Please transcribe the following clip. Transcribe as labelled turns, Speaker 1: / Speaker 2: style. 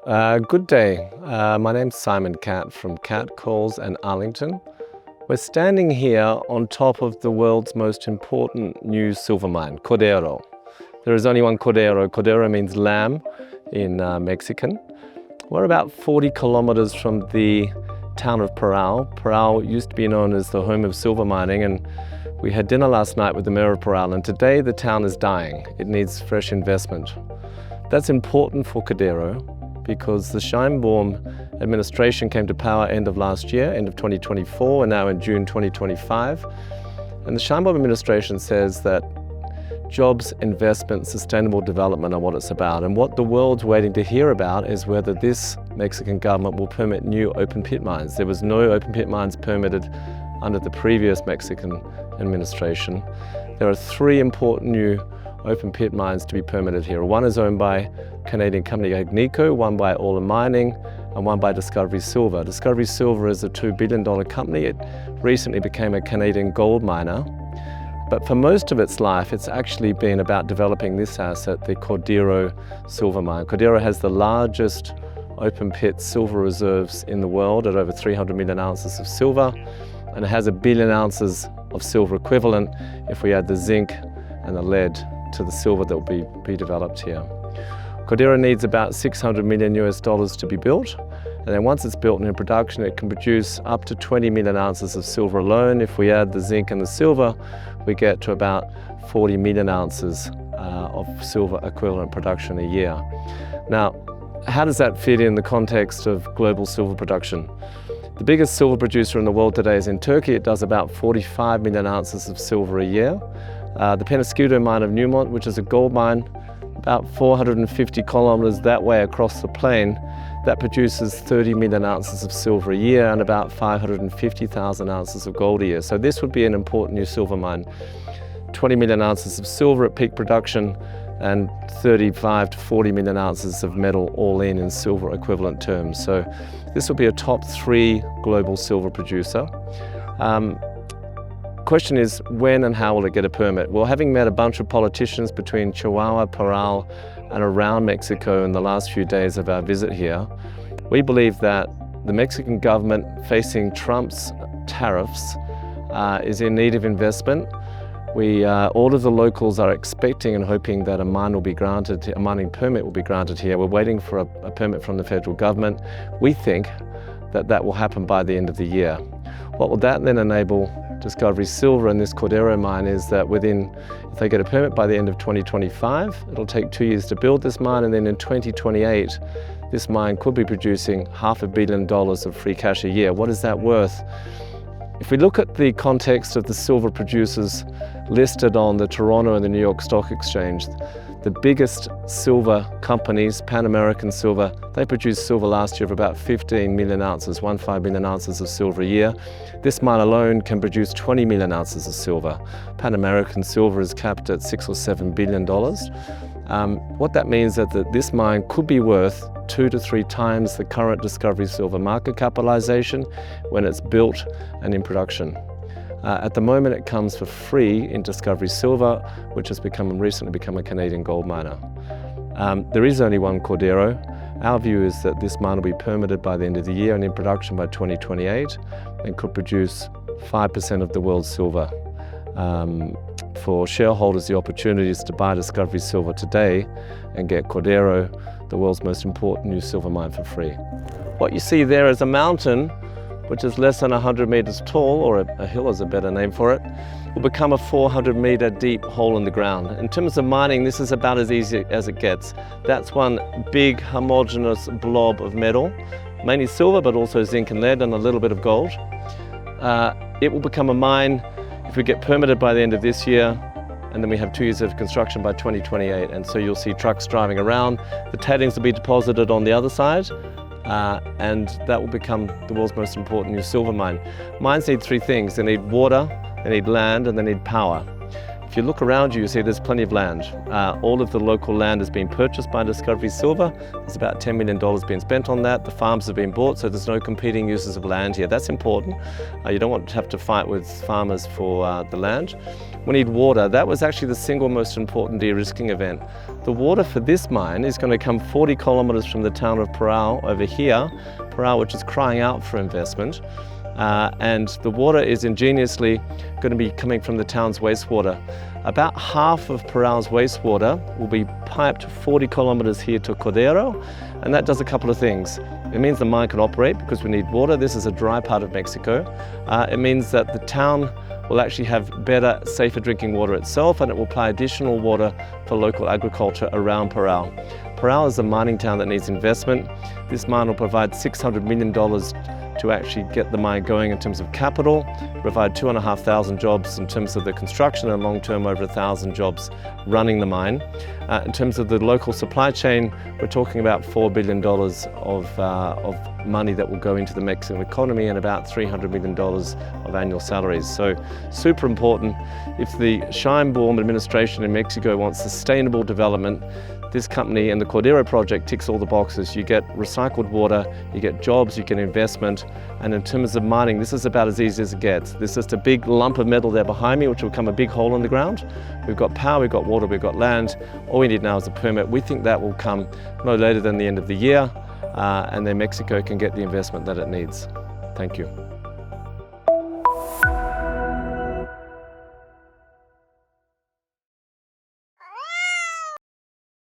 Speaker 1: Good day. My name's Simon Catt from Catt, Coles and Arlington. We're standing here on top of the world's most important new silver mine, Cordero. There is only one Cordero. Cordero means lamb in Mexican. We're about 40 kilometers from the town of Parral. Parral used to be known as the home of silver mining, and we had dinner last night with the mayor of Parral, and today the town is dying. It needs fresh investment. That's important for Cordero because the Sheinbaum administration came to power end of last year, end of 2024, and now in June 2025. And the Sheinbaum administration says that jobs, investment, sustainable development are what it's about. And what the world's waiting to hear about is whether this Mexican government will permit new open pit mines. There was no open pit mines permitted under the previous Mexican administration. There are three important new open pit mines to be permitted here. One is owned by Canadian company Agnico, one by Orla Mining, and one by Discovery Silver. Discovery Silver is a $2 billion company. It recently became a Canadian gold miner. But for most of its life, it's actually been about developing this asset, the Cordero silver mine. Cordero has the largest open pit silver reserves in the world at over 300 million ounces of silver, and it has 1 billion ounces of silver equivalent if we add the zinc and the lead to the silver that will be developed here. Cordero needs about $600 million to be built, and then once it's built and in production, it can produce up to 20 million ounces of silver alone. If we add the zinc and the silver, we get to about 40 million ounces of silver equivalent production a year. Now, how does that fit in the context of global silver production? The biggest silver producer in the world today is in Turkey. It does about 45 million ounces of silver a year. The Penasquito mine of Newmont, which is a gold mine, about 450 kilometers that way across the plain, that produces 30 million ounces of silver a year and about 550,000 ounces of gold a year. So this would be an important new silver mine. 20 million ounces of silver at peak production and 35 to 40 million ounces of metal all in silver equivalent terms. So this will be a top 3 global silver producer. Question is, when and how will it get a permit? Well, having met a bunch of politicians between Chihuahua, Parral, and around Mexico in the last few days of our visit here, we believe that the Mexican government, facing Trump's tariffs, is in need of investment. All of the locals are expecting and hoping that a mining permit will be granted here. We're waiting for a permit from the federal government. We think that will happen by the end of the year. What will that then enable Discovery Silver and this Cordero mine is that if they get a permit by the end of 2025, it'll take 2 years to build this mine, and then in 2028, this mine could be producing $500 million of free cash a year. What is that worth? If we look at the context of the silver producers listed on the Toronto and the New York Stock Exchange, the biggest silver companies, Pan American Silver, they produced silver last year of about 15 million ounces, 15 million ounces of silver a year. This mine alone can produce 20 million ounces of silver. Pan American Silver is capped at $6 or $7 billion. What that means is that this mine could be worth 2 to 3 times the current Discovery Silver market capitalization when it's built and in production. At the moment, it comes for free in Discovery Silver, which has recently become a Canadian gold miner. There is only one Cordero. Our view is that this mine will be permitted by the end of the year and in production by 2028 and could produce 5% of the world's silver. For shareholders, the opportunity is to buy Discovery Silver today and get Cordero, the world's most important new silver mine, for free. What you see there is a mountain which is less than 100 meters tall, or a hill is a better name for it, will become a 400-meter deep hole in the ground. In terms of mining, this is about as easy as it gets. That's one big homogeneous blob of metal, mainly silver, but also zinc and lead and a little bit of gold. It will become a mine if we get permitted by the end of this year, and then we have 2 years of construction by 2028. And so you'll see trucks driving around. The tailings will be deposited on the other side, and that will become the world's most important new silver mine. Mines need 3 things. They need water, they need land, and they need power. If you look around you, you see there's plenty of land. All of the local land has been purchased by Discovery Silver. There's about $10 million being spent on that. The farms have been bought, so there's no competing uses of land here. That's important. You don't want to have to fight with farmers for the land. We need water. That was actually the single most important de-risking event. The water for this mine is going to come 40 kilometers from the town of Parral over here, Parral, which is crying out for investment. And the water is ingeniously going to be coming from the town's wastewater. About half of Parral's wastewater will be piped 40 kilometers here to Cordero, and that does a couple of things. It means the mine can operate because we need water. This is a dry part of Mexico. It means that the town will actually have better, safer drinking water itself, and it will apply additional water for local agriculture around Parral. Parral is a mining town that needs investment. This mine will provide $600 million to actually get the mine going in terms of capital, provide 2,500 jobs in terms of the construction, and long-term over 1,000 jobs running the mine. In terms of the local supply chain, we're talking about $4 billion of money that will go into the Mexican economy and about $300 million of annual salaries. So super important. If the Sheinbaum administration in Mexico wants sustainable development, this company and the Cordero project ticks all the boxes. You get recycled water, you get jobs, you get investment, and in terms of mining, this is about as easy as it gets. There's just a big lump of metal there behind me, which will become a big hole in the ground. We've got power, we've got water, we've got land. All we need now is a permit. We think that will come no later than the end of the year, and then Mexico can get the investment that it needs. Thank you.